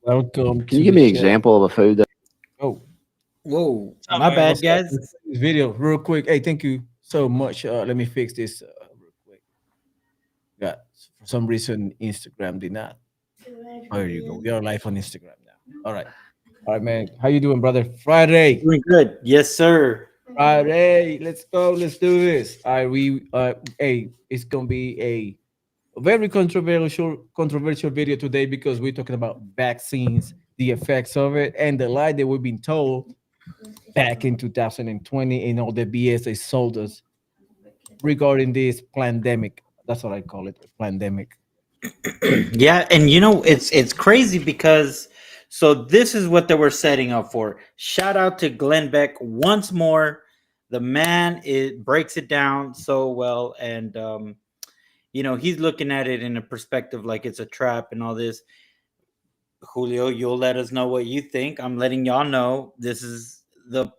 Welcome Can you to give the me an show. example of a food that? Oh, Whoa, what's up, my man? bad, What's up? guys. Let's play this video real quick. Hey, thank you so much. Let me fix this real quick. Got for some reason Instagram did not. Oh, there you go. We are live on Instagram now. All right, man. How you doing, brother? Friday, Doing good. Yes, sir. Friday. Let's go. Let's do this. All right, hey, it's gonna be a very controversial video today because we're talking about vaccines, the effects of it, and the lie that we've been told back in 2020 and all the BS they sold us regarding this pandemic. That's what I call it, pandemic. Yeah, and it's crazy because so this is what they were setting up for. Shout out to Glenn Beck once more. The man it breaks it down so well, and he's looking at it in a perspective like it's a trap and all this. Julio, you'll let us know what you think. I'm letting y'all know this is the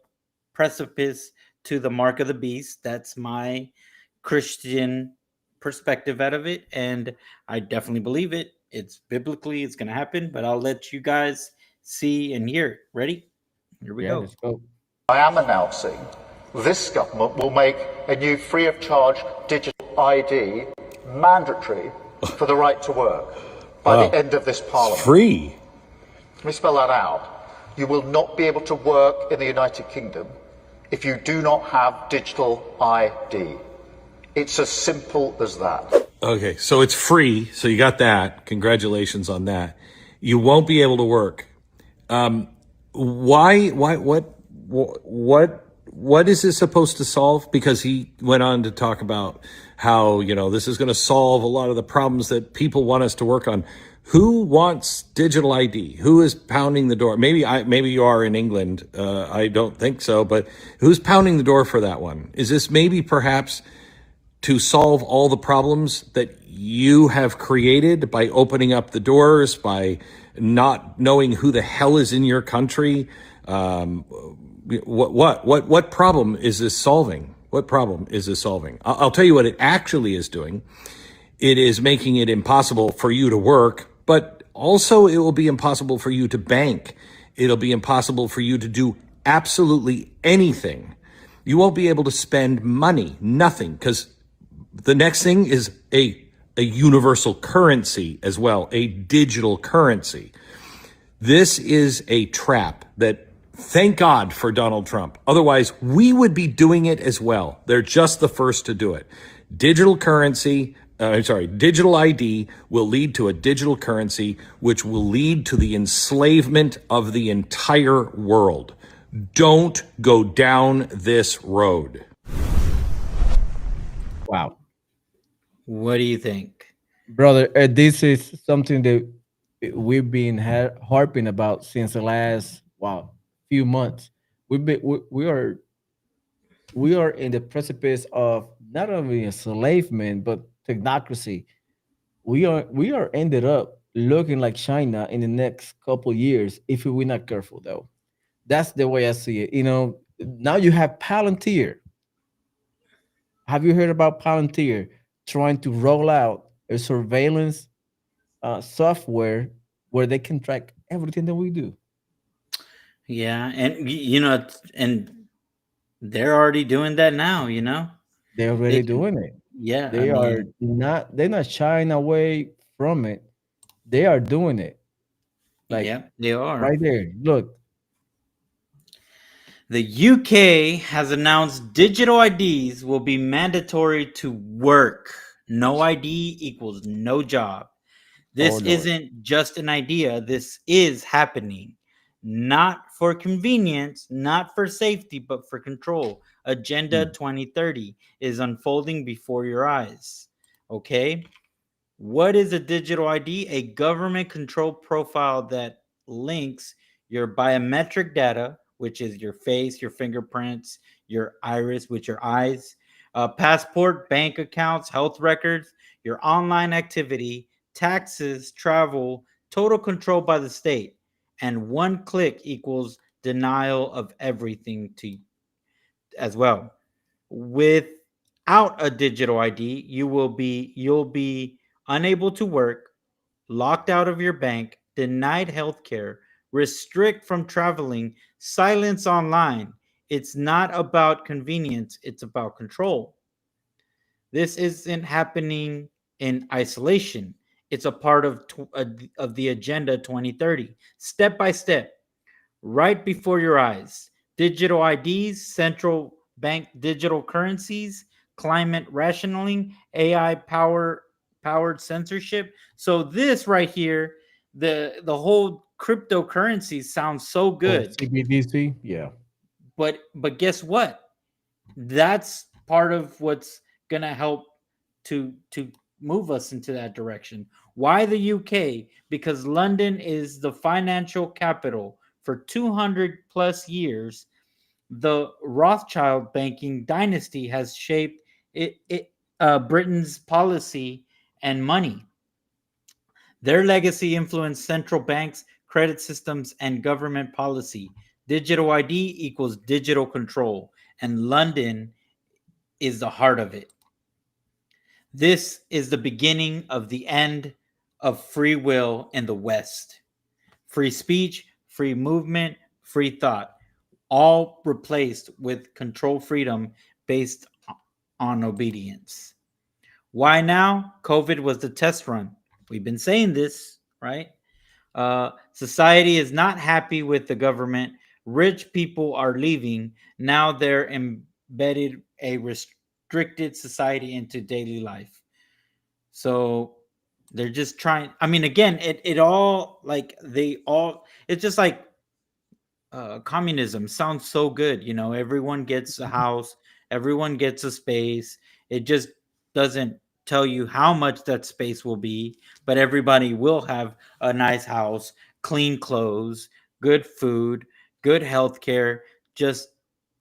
precipice to the mark of the beast. That's my Christian perspective out of it. And I definitely believe it. It's biblically, it's going to happen, but I'll let you guys see and hear. Ready? Here we Yeah, go. let's go. I am announcing this government will make a new free of charge digital ID mandatory for the right to work by the end of this parliament. Free. Let me spell that out. You will not be able to work in the United Kingdom if you do not have digital ID. It's as simple as that. Okay, so it's free. So you got that. Congratulations on that. You won't be able to work. Why? What is this supposed to solve? Because he went on to talk about how, this is going to solve a lot of the problems that people want us to work on. Who wants digital ID? Who is pounding the door? Maybe you are in England. I don't think so, but who's pounding the door for that one? Is this maybe perhaps to solve all the problems that you have created by opening up the doors, by not knowing who the hell is in your country? What problem is this solving? What problem is this solving? I'll tell you what it actually is doing. It is making it impossible for you to work, but also it will be impossible for you to bank. It'll be impossible for you to do absolutely anything. You won't be able to spend money, nothing, because the next thing is a universal currency as well, a digital currency. This is a trap that, thank God for Donald Trump. Otherwise, we would be doing it as well. They're just the first to do it. Digital ID will lead to a digital currency, which will lead to the enslavement of the entire world. Don't go down this road. Wow, What do you think? brother, this is something that we've been harping about since the last few months. We are in the precipice of not only enslavement but technocracy. We are ended up looking like China in the next couple years if we're not careful, though. That's the way I see it. Now you have Palantir. Have you heard about Palantir trying to roll out a surveillance software where they can track everything that we do? Yeah, and and they're already doing that now, They're They already can, doing it. yeah, I They're not shying away from it. They are doing it. Like yeah, they are. right there. Look, The UK has announced digital IDs will be mandatory to work. No ID equals no job. oh This Lord. isn't just an idea, this is happening. Not for convenience, not for safety, but for control. Agenda Hmm. 2030 is unfolding before your eyes. Okay? What is a digital ID? A government controlled profile that links your biometric data, which is your face, your fingerprints, your iris, with your eyes, passport, bank accounts, health records, your online activity, taxes, travel, total control by the state. And one click equals denial of everything to as well. Without a digital ID, you'll be unable to work, locked out of your bank, denied healthcare, restrict from traveling, silence online. It's not about convenience, it's about control. This isn't happening in isolation. It's a part of the Agenda 2030, step by step, right before your eyes. Digital IDs, central bank digital currencies, climate rationing, powered censorship. So this right here, the whole cryptocurrency sounds so Or good, CBDC. Yeah. but guess what? That's part of what's gonna help to move us into that direction. Why the UK? Because London is the financial capital for 200 plus years. The Rothschild banking dynasty has shaped Britain's policy and money. Their legacy influenced central banks, credit systems, and government policy. Digital ID equals digital control, and London is the heart of it. This is the beginning of the end of free will in the West. Free speech, free movement, free thought, all replaced with control freedom based on obedience. Why now? COVID was the test run. We've been saying this, right? Society is not happy with the government. Rich people are leaving. Now they're embedded a restricted society into daily life. So they're just trying. I mean, again, it all like they all. It's just like communism sounds so good. You know, everyone gets a house, everyone gets a space. It just doesn't tell you how much that space will be, but everybody will have a nice house, clean clothes, good food, good health care. Just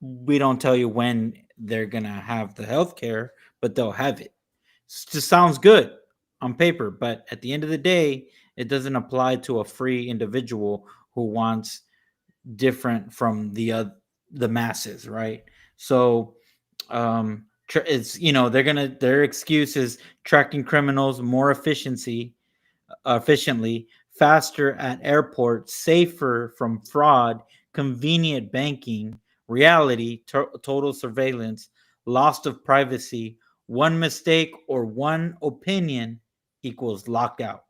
we don't tell you when they're gonna have the health care, but they'll have it. Just sounds good on paper, but at the end of the day, it doesn't apply to a free individual who wants different from the masses, right? So it's their excuse is tracking criminals more efficiently, faster at airports, safer from fraud, convenient banking. Reality, total surveillance, loss of privacy. One mistake or one opinion equals lockout.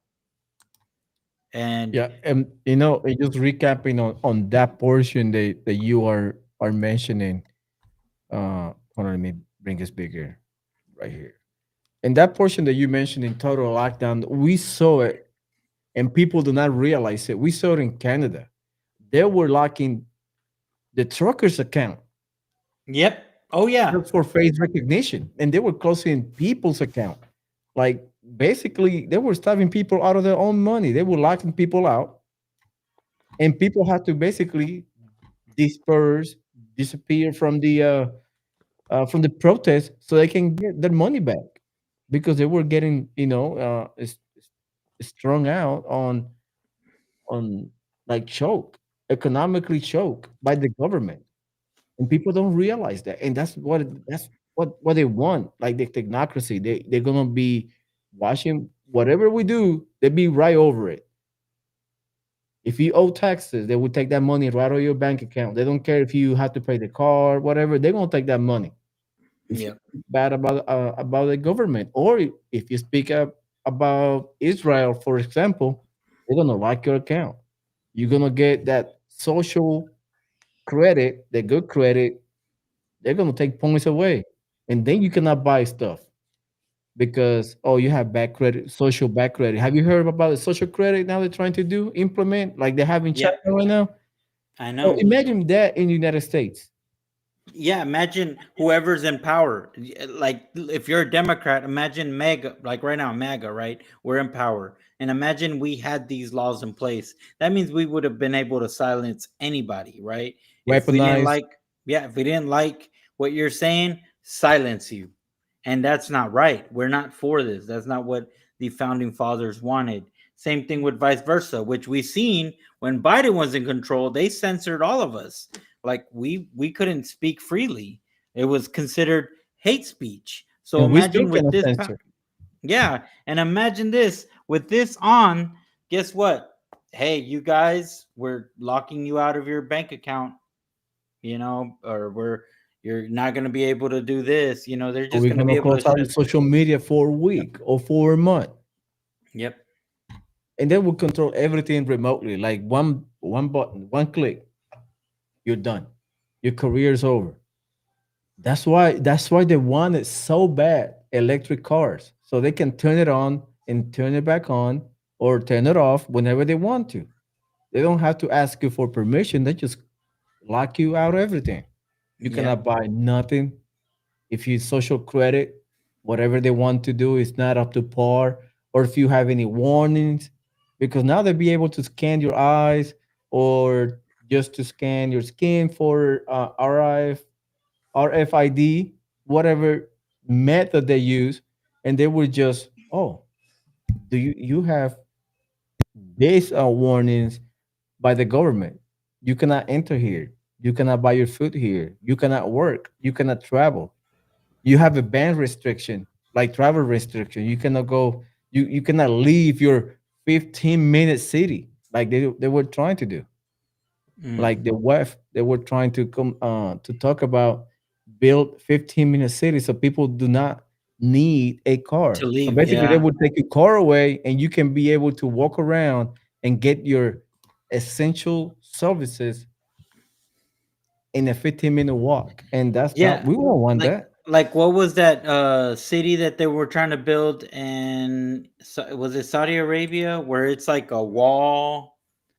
And Yeah, and just recapping on that portion that you are mentioning. Hold on, let me bring this bigger right here. And that portion that you mentioned in total lockdown, we saw it, and people do not realize it. We saw it in Canada. They were locking the truckers' account yep, oh yeah, just for face recognition, and they were closing people's account. Like basically, they were starving people out of their own money. They were locking people out, and people had to basically disperse, disappear from the protest so they can get their money back because they were getting strung out on like choke, economically choke by the government, and people don't realize that, and that's what they want, like the technocracy. They're gonna be watching whatever we do. They be right over it. If you owe taxes, they will take that money right out of your bank account. They don't care if you have to pay the car, whatever. They're gonna take that money. If you yep, speak bad about the government, or if you speak up about Israel, for example, they're gonna lock your account. You're gonna get that social credit, the good credit. They're gonna take points away, and then you cannot buy stuff because you have bad credit, social bad credit. Have you heard about the social credit now they're trying to implement like they have in China yep, right now? I So know. imagine that in the United States. Yeah, imagine whoever's in power. Like, if you're a Democrat, imagine MAGA. Like right now, MAGA, right? We're in power, and imagine we had these laws in place. That means we would have been able to silence anybody, right? If we didn't Weaponized. like, yeah, if we didn't like what you're saying, silence you, and that's not right. We're not for this. That's not what the founding fathers wanted. Same thing with vice versa, which we've seen when Biden was in control. They censored all of us, like we couldn't speak freely. It was considered hate speech. So And we still imagine with cannot this censor. yeah, and imagine this with this on, guess what? hey, you guys, we're locking you out of your bank account, or you're not going to be able to do this. They're Or just we're going to be gonna able to close out shut. your social media for a week or for a month, Yep. and they will control everything remotely. Like one button, one click, you're done. Your career is over. That's why they want it so bad, electric cars, so they can turn it on and turn it back on or turn it off whenever they want to. They don't have to ask you for permission. They just lock you out of everything. You Yeah. cannot buy nothing. If you social credit, whatever they want to do is not up to par, or if you have any warnings, because now they'll be able to scan your eyes or just to scan your skin for RFID, whatever method they use, and they will just, oh, do you have these warnings by the government? You cannot enter here. You cannot buy your food here. You cannot work. You cannot travel. You have a ban restriction, like travel restriction. You cannot go. You cannot leave your 15-minute city, like they were trying to do. Mm. Like the WEF, they were trying to come to talk about build 15-minute cities so people do not need a To car. So leave. basically, they Yeah. would take your car away, and you can be able to walk around and get your essential services in a 15-minute walk. And that's not, Yeah. we won't want Like that. like what was that city that they were trying to build in was it Saudi Arabia, where it's like a wall?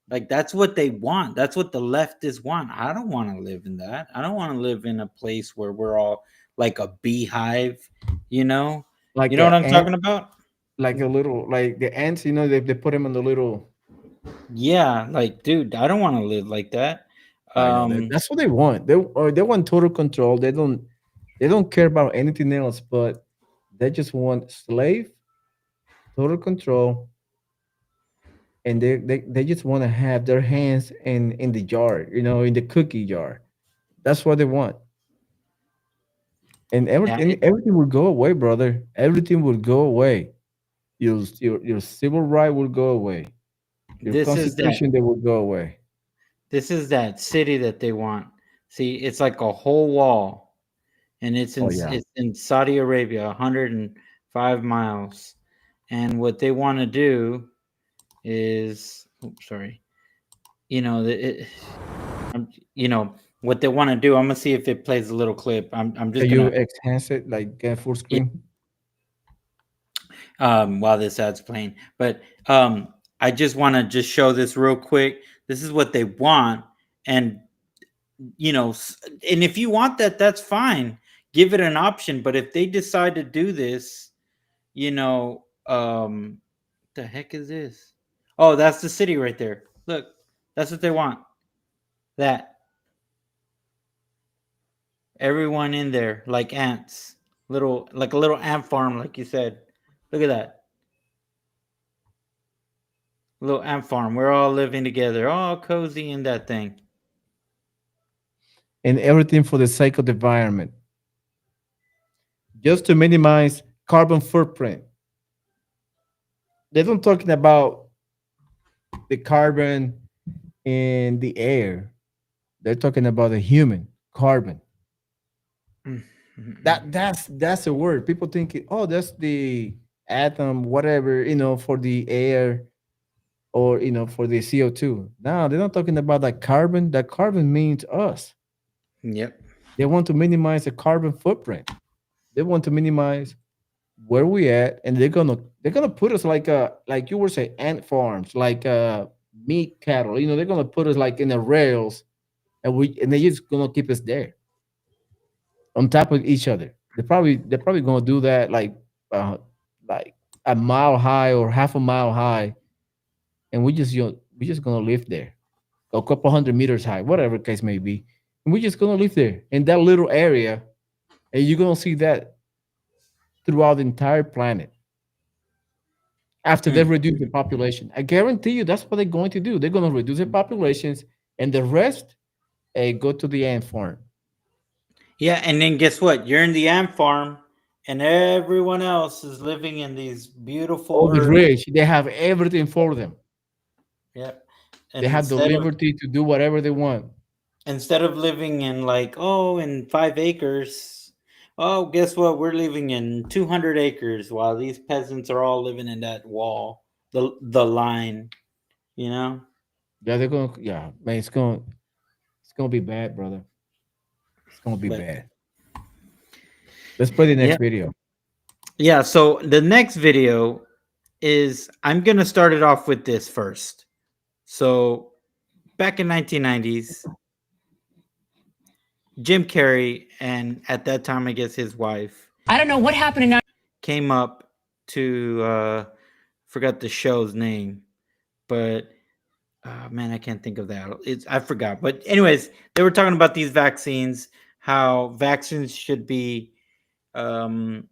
Like that's what they want. That's what the leftists want. I don't want to live in that. I don't want to live in a place where we're all like a beehive, you know? You Like know what a I'm ant, talking about? like a little, like the ants, they put them in the little. Yeah, like dude, I don't want to live like that. I know that Um that's what they want. They want total control. They don't care about anything else, but they just want slave, total control, and they just want to have their hands in the jar, in the cookie jar. That's what they want. And yeah, everything will go away, brother. Everything will go away. Your civil right will go away. Your this is that constitution, they will go away. this is that city that they want. See, it's like a whole wall, and Oh yeah. it's in Saudi Arabia, 105 miles. And what they want to do is, oops, sorry. You know, um, you know what they want to do. I'm gonna see if it plays a little clip. I'm just Can you gonna enhance it like full yeah, screen? while this ad's playing. But I just want to just show this real quick. This is what they want, and and if you want that, that's fine. Give it an option. But if they decide to do this, the heck is this? Oh, that's the city right there. Look, that's what they want. That everyone in there like ants, like a little ant farm, like you said. Look at that little ant farm. We're all living together, all cozy in that thing. And everything for the sake of the environment, just to minimize carbon footprint. They don't talking about the carbon in the air. They're talking about the human carbon. That's a word. People think, oh, that's the atom, whatever, for the air or for the CO2. No, they're not talking about that carbon. That carbon means us. Yep. They want to minimize the carbon footprint. They want to minimize where we at, and they're gonna put us like you were saying, ant farms, like meat cattle. They're gonna put us like in the rails, and they're just gonna keep us there on top of each other. They're probably gonna do that like a mile high or half a mile high, and we just gonna live there, a couple hundred meters high, whatever the case may be, and we're just gonna live there in that little area, and you're gonna see that throughout the entire planet. After they Hmm. reduce the population, I guarantee you that's what they're going to do. They're going to reduce the populations, and the rest go to the ant farm. Yeah, and then guess what? You're in the ant farm, and everyone else is living in these beautiful All the earth. rich, they have everything for them. Yep. And They have the liberty to do whatever they want. instead of living in like, oh, in 5 acres, oh, guess what? We're living in 200 acres while these peasants are all living in that wall, the line, you know? Yeah, they're gonna. Yeah, man, it's gonna be bad, brother. It's gonna be But bad. Let's play the yeah. next video. Yeah, so the next video is I'm going to start it off with this first. So back in 1990s, Jim Carrey and at that time I guess his wife, I don't know what happened in came up to forgot the show's name, but man, I can't think of that. I forgot. But anyways, they were talking about these vaccines, how vaccines should be um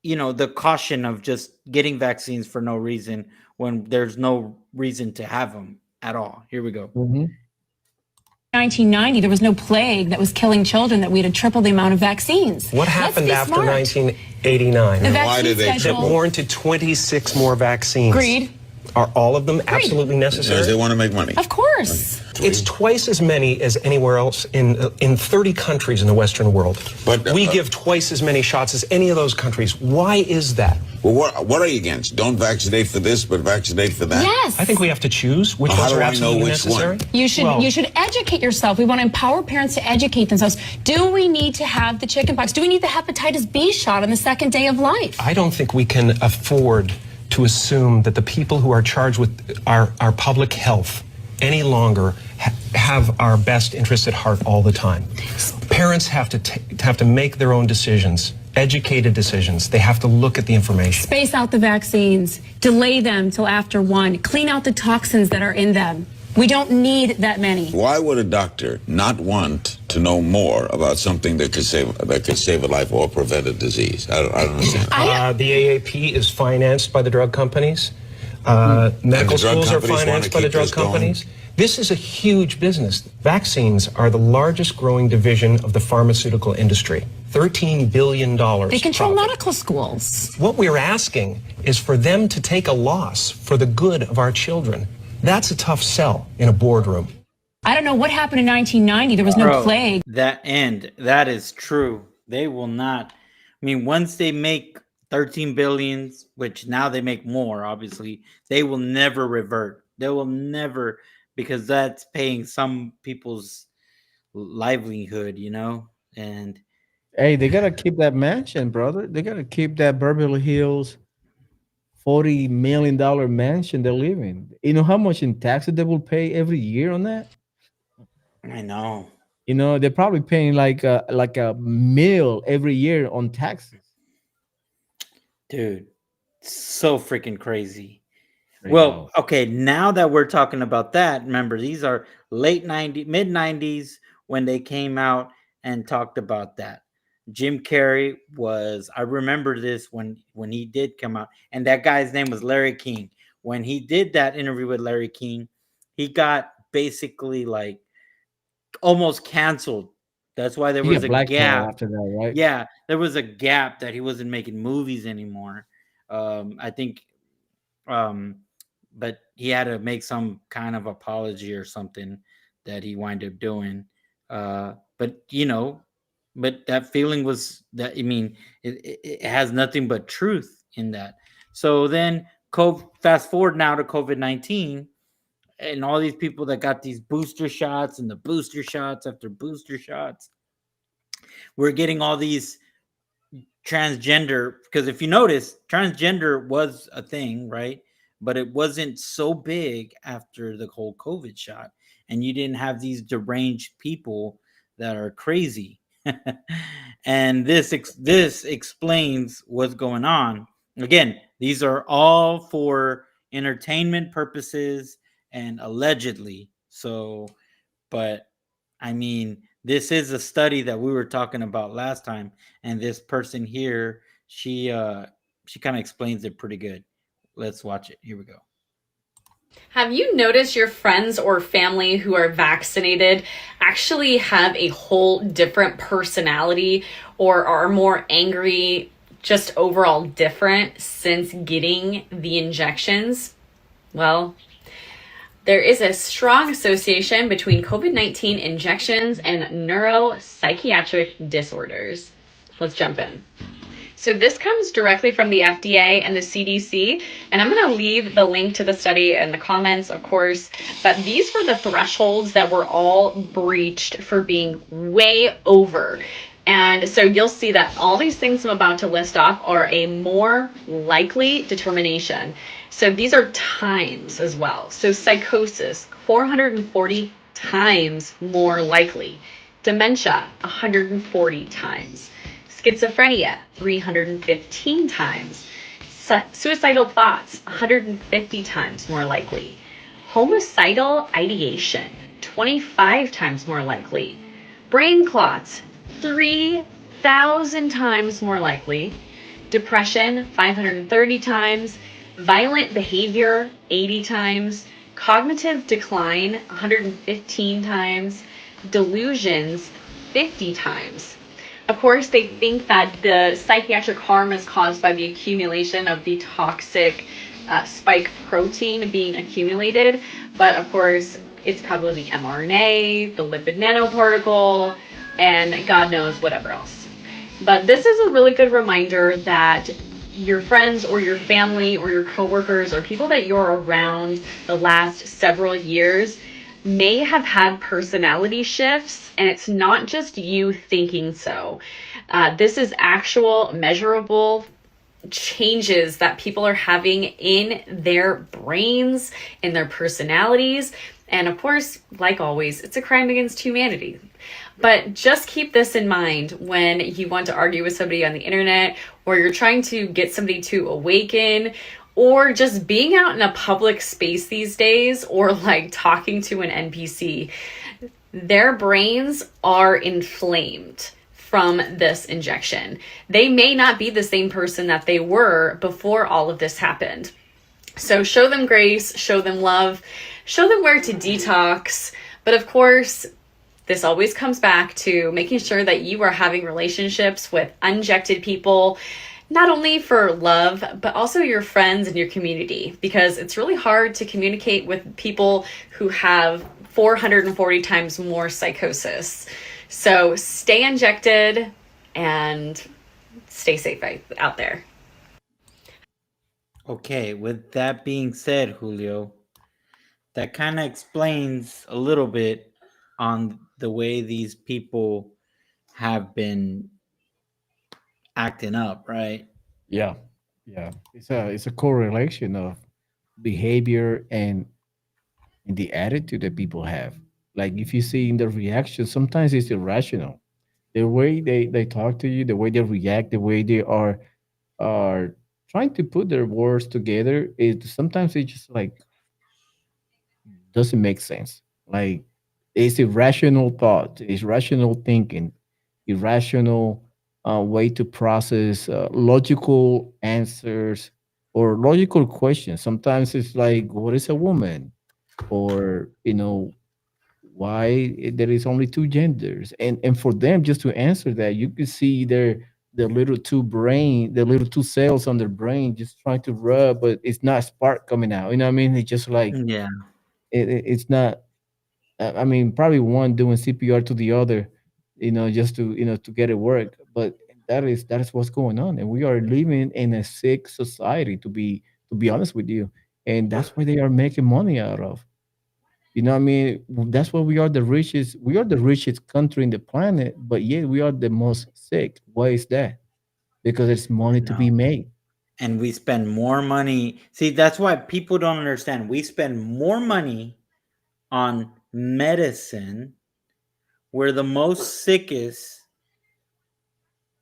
the caution of just getting vaccines for no reason when there's no reason to have them at all. Here we go. Mhm. 1990, there was no plague that was killing children that we had triple the amount of vaccines. What happened after 1989? The Why vaccine did they That schedule. warranted 26 more vaccines. Agreed. Are all of them absolutely Because they necessary? want to make money. Of course. It's twice as many as anywhere else in 30 countries in the Western world. But, we give twice as many shots as any of those countries. Why is that? Well, what are you against? Don't vaccinate for this, but vaccinate for that? Yes. I think we have to choose which How ones do are I know absolutely which necessary. one? You should educate yourself. We want to empower parents to educate themselves. Do we need to have the chickenpox? Do we need the hepatitis B shot on the second day of life? I don't think we can afford to assume that the people who are charged with our public health any longer have our best interests at heart all the time. Parents have to make their own decisions, educated decisions. They have to look at the information. Space out the vaccines. Delay them till after 1. Clean out the toxins that are in them. We don't need that many. Why would a doctor not want to know more about something that could save a life or prevent a disease? I don't understand. The AAP is financed by the drug companies. Medical drug schools are companies wanna financed by the keep drug this going? companies. This is a huge business. Vaccines are the largest growing division of the pharmaceutical industry. $13 billion. They control profit. medical schools. What we're asking is for them to take a loss for the good of our children. That's a tough sell in a boardroom. I don't know what happened in 1990. There was no Bro, plague. that is true. They will not. I mean, once they make 13 billions, which now they make more, obviously, they will never revert. They will never, because that's paying some people's livelihood, and Hey, they gotta keep that mansion, brother. They gotta keep that Beverly Hills $40 million mansion they live in. You know how much in taxes they will pay every year on that? I know. They're probably paying like a meal every year on taxes. Dude, so freaking crazy. I Well, know. okay, now that we're talking about that, remember these are late 90s, mid 90s when they came out and talked about that. Jim Carrey I remember this when he did come out, and that guy's name was Larry King. When he did that interview with Larry King, he got basically like almost canceled. That's why there He was got a blackmailed gap. after that, right? Yeah, there was a gap that he wasn't making movies anymore. I think but he had to make some kind of apology or something that he wound up doing. But but that feeling was that, I mean, it has nothing but truth in that. So then fast forward now to COVID-19 and all these people that got these booster shots and the booster shots after booster shots. We're getting all these transgender, because if you notice, transgender was a thing, right? But it wasn't so big after the whole COVID shot, and you didn't have these deranged people that are crazy. And this explains what's going on. Again, these are all for entertainment purposes and allegedly. So, but I mean, this is a study that we were talking about last time, and this person here, she kind of explains it pretty good. Let's watch it. Here we go. Have you noticed your friends or family who are vaccinated actually have a whole different personality or are more angry, just overall different since getting the injections? Well, There is a strong association between COVID 19 injections and neuropsychiatric disorders. Let's jump in. So this comes directly from the FDA and the CDC, and I'm going to leave the link to the study in the comments, of course, but these were the thresholds that were all breached for being way over. And so you'll see that all these things I'm about to list off are a more likely determination. So these are times as well. So psychosis, 440 times more likely. Dementia, 140 times. Schizophrenia, 315 times. Suicidal thoughts, 150 times more likely. Homicidal ideation, 25 times more likely. Brain clots, 3,000 times more likely. Depression, 530 times. Violent behavior, 80 times. Cognitive decline, 115 times. Delusions, 50 times. Of course, they think that the psychiatric harm is caused by the accumulation of the toxic spike protein being accumulated, but of course, it's probably the mRNA, the lipid nanoparticle, and God knows whatever else. But this is a really good reminder that your friends or your family or your coworkers or people that you're around the last several years may have had personality shifts, and it's not just you thinking so. This is actual measurable changes that people are having in their brains, in their personalities. And of course, like always, it's a crime against humanity. But just keep this in mind when you want to argue with somebody on the internet, or you're trying to get somebody to awaken, or just being out in a public space these days, or like talking to an NPC. Their brains are inflamed from this injection. They may not be the same person that they were before all of this happened. So show them grace, show them love, show them where to detox. But of course, this always comes back to making sure that you are having relationships with uninjected people, not only for love, but also your friends and your community, because it's really hard to communicate with people who have 440 times more psychosis. So stay injected and stay safe out there. Okay, with that being said, Julio, that kind of explains a little bit on the way these people have been acting up, right? Yeah, yeah. It's a correlation of behavior and the attitude that people have. Like if you see in the reaction, sometimes it's irrational. The way they talk to you, the way they react, the way they are trying to put their words together is sometimes it's just like doesn't make sense. Like it's irrational thought, it's rational thinking, irrational way to process logical answers or logical questions. Sometimes it's like, what is a woman? Or why there is only two genders, and for them just to answer that, you can see the little two cells on their brain just trying to rub, but it's not spark coming out. You know what I mean? It's just like Yeah. it's not. I mean, probably one doing CPR to the other, just to to get it work. But that is what's going on, and we are living in a sick society. To be honest with you, and that's why they are making money out of. You know what I mean? That's why we are the richest. We are the richest country in the planet, but yet we are the most sick. Why is that? Because it's money to be No. made. And we spend more money. See, that's why people don't understand. We spend more money on medicine. We're the most sickest,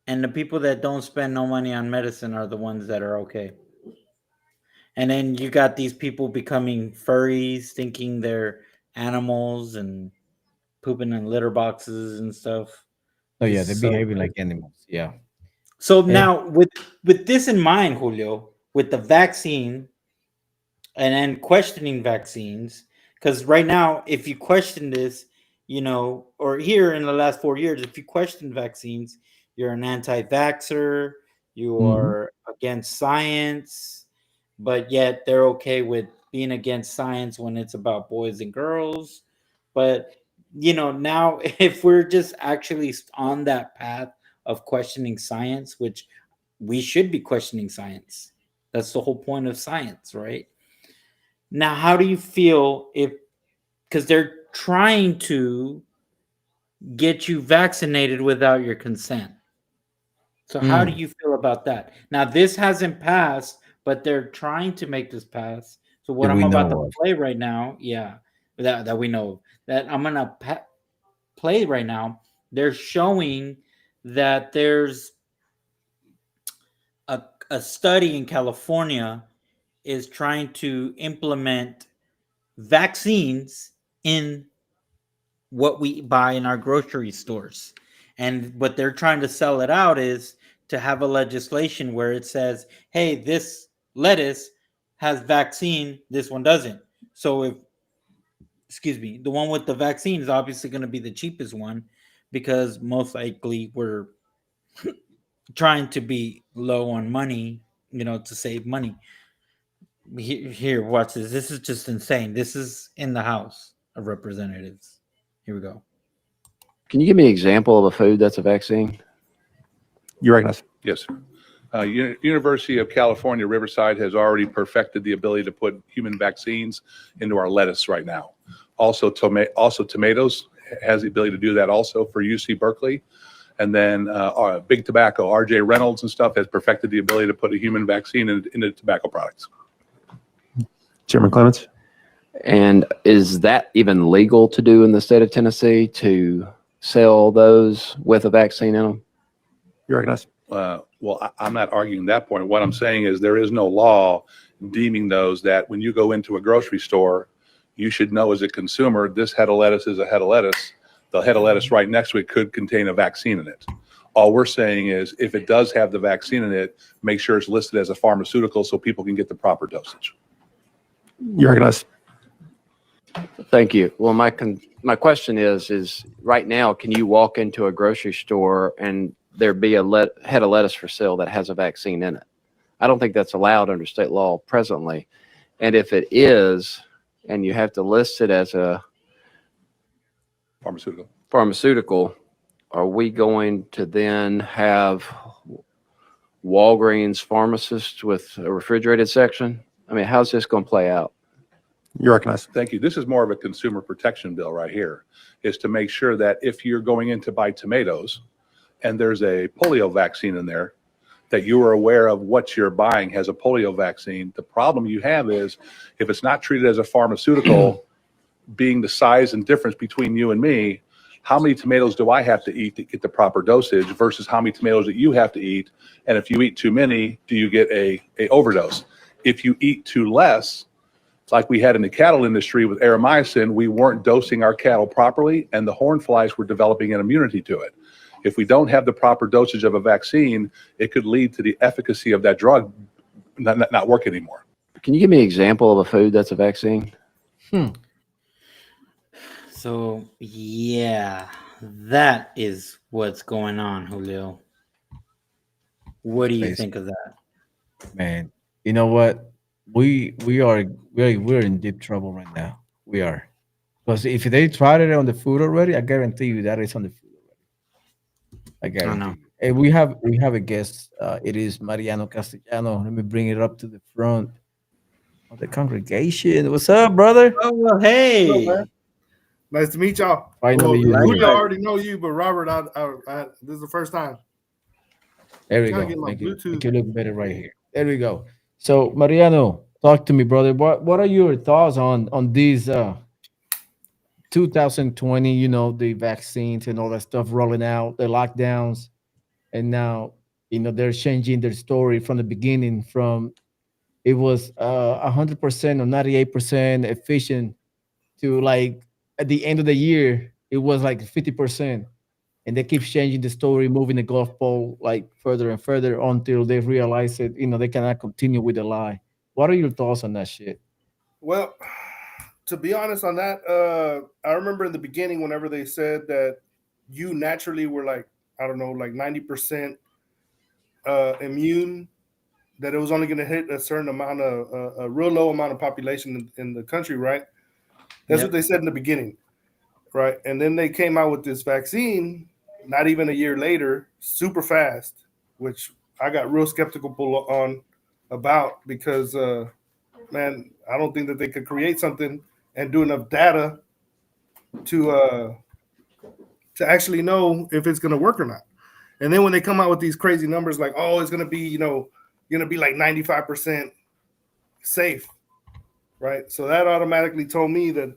and the people that don't spend no money on medicine are the ones that are okay. And then you got these people becoming furries, thinking they're animals and pooping in litter boxes and stuff. Oh This yeah, is they're so behaving like crazy. animals. Yeah. So And now with this in mind, Julio, with the vaccine and then questioning vaccines, because right now, if you question this, or here in the last 4 years, if you question vaccines, you're an anti-vaxxer, you mhm. are against science, but yet they're okay with being against science when it's about boys and girls. But now if we're just actually on that path of questioning science, which we should be questioning science, that's the whole point of science, right? Now, how do you feel if, because they're trying to get you vaccinated without your consent? So how do Mm, you feel about that? Now, this hasn't passed, but they're trying to make this pass. So that what I'm we about to know of. play right now, yeah, that we know of, that I'm gonna play right now. They're showing that there's a, a study in California is trying to implement vaccines in what we buy in our grocery stores. And what they're trying to sell it out is to have a legislation where it says, hey, this lettuce has vaccine, this one doesn't. So if, excuse me, the one with the vaccine is obviously going to be the cheapest one because most likely we're trying to be low on money, to save money. Here, watch this. This is just insane. This is in the House of Representatives. Here we go. Can you give me an example of a food that's a vaccine? You recognize? Yes. University of California, Riverside has already perfected the ability to put human vaccines into our lettuce right now. Also, tomatoes has the ability to do that also for UC Berkeley. And then Big Tobacco, RJ Reynolds and stuff has perfected the ability to put a human vaccine into tobacco products. Chairman Clements? And is that even legal to do in the state of Tennessee to sell those with a vaccine in them? You recognize? Well, I'm not arguing that point. What I'm saying is there is no law deeming those that when you go into a grocery store, you should know as a consumer, this head of lettuce is a head of lettuce. The head of lettuce right next to it could contain a vaccine in it. All we're saying is if it does have the vaccine in it, make sure it's listed as a pharmaceutical so people can get the proper dosage. You recognize? Thank you. Well, my question is right now, can you walk into a grocery store and there be a head of lettuce for sale that has a vaccine in it? I don't think that's allowed under state law presently. And if it is, and you have to list it as a pharmaceutical, are we going to then have Walgreens pharmacists with a refrigerated section? I mean, how's this going to play out? You recognize? Thank you. This is more of a consumer protection bill right here, is to make sure that if you're going in to buy tomatoes and there's a polio vaccine in there, that you are aware of what you're buying has a polio vaccine. The problem you have is if it's not treated as a pharmaceutical, being the size and difference between you and me, how many tomatoes do I have to eat to get the proper dosage versus how many tomatoes that you have to eat? And if you eat too many, do you get a overdose? If you eat too less, like we had in the cattle industry with aeromycin, we weren't dosing our cattle properly, and the horn flies were developing an immunity to it. If we don't have the proper dosage of a vaccine, it could lead to the efficacy of that drug not work anymore. Can you give me an example of a food that's a vaccine? So, yeah, that is what's going on, Julio. What do you think of that? Man, you know what? We're in deep trouble right now. We are. Because if they tried it on the food already, I guarantee you that it's on the food already. I I don't guarantee know. you. And we have a guest. It is Mariano Castellano. Let me bring it up to the front of the congregation. What's up, brother? Oh, well, What's up, hey. man? Nice to meet y'all. Finally, Well, you're Julio here. already know you, but Robert, this is the first time. There we Trying to go. get my Make it Bluetooth. look better right here. There we go. So, Mariano, talk to me, brother. What are your thoughts on these 2020? You know, the vaccines and all that stuff rolling out, the lockdowns, and now they're changing their story from the beginning. From it was 100% or 98% efficient to like at the end of the year it was like 50%, and they keep changing the story, moving the golf ball like further and further until they realize it. They cannot continue with the lie. What are your thoughts on that shit? Well, to be honest on that, I remember in the beginning whenever they said that you naturally were like, I don't know, like 90% immune that it was only going to hit a certain amount of a real low amount of population in the country, right? That's what Yep. they said in the beginning, right? And then they came out with this vaccine, not even a year later, super fast, which I got real skeptical on about because, man, I don't think that they could create something and do enough data to uh, to actually know if it's going to work or not. And then when they come out with these crazy numbers, like, oh, it's going to be, going to be like 95% safe, right? So that automatically told me that,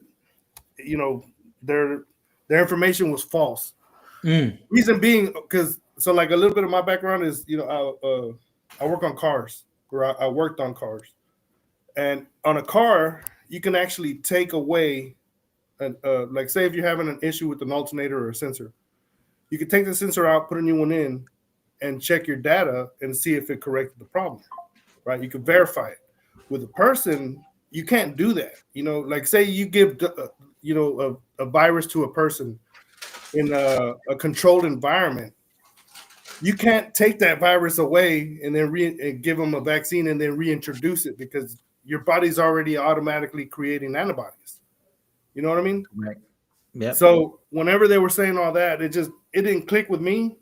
you know, their their information was false. Mm. Reason being, because so like a little bit of my background is, I work on cars, or I worked on cars, and on a car you can actually take away, like say if you're having an issue with an alternator or a sensor, you can take the sensor out, put a new one in, and check your data and see if it corrected the problem, right? You can verify it. With a person, you can't do that. Like say you give, a virus to a person in a controlled environment, you can't take that virus away and then and give them a vaccine and then reintroduce it because your body's already automatically creating antibodies. You know what I mean? Right. Yep. So whenever they were saying all that, it didn't click with me.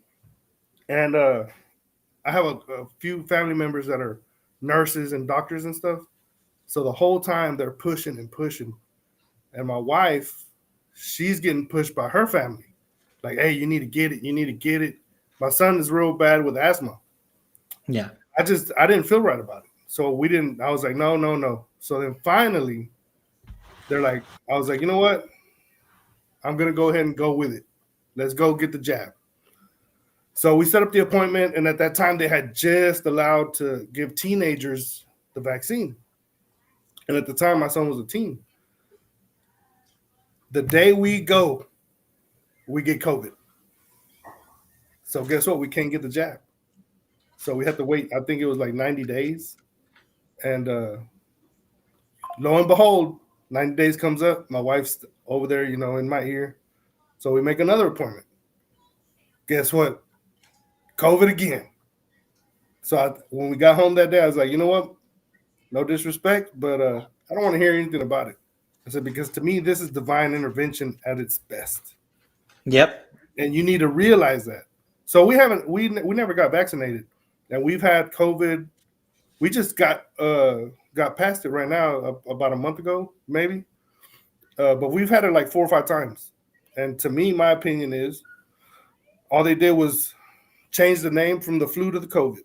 And I have a few family members that are nurses and doctors and stuff. So the whole time they're pushing and pushing. And my wife, she's getting pushed by her family. Like, hey, you need to get it. You need to get it. My son is real bad with asthma. Yeah. I didn't feel right about it. So we didn't, I was like, no, no, no. So then finally, I was like, you know what? I'm going to go ahead and go with it. Let's go get the jab. So we set up the appointment. And at that time, they had just allowed to give teenagers the vaccine. And at the time, my son was a teen. The day we go, we get COVID. So guess what? We can't get the jab. So we had to wait. I think it was like 90 days. And lo and behold, 90 days comes up. My wife's over there, in my ear. So we make another appointment. Guess what? COVID again. So when we got home that day, I was like, you know what? No disrespect, but I don't want to hear anything about it. I said, because to me, this is divine intervention at its best. Yep. And you need to realize that. So we never got vaccinated. And we've had COVID. We just got past it right now about a month ago, maybe. But we've had it like 4 or 5 times. And to me, my opinion is all they did was change the name from the flu to the COVID.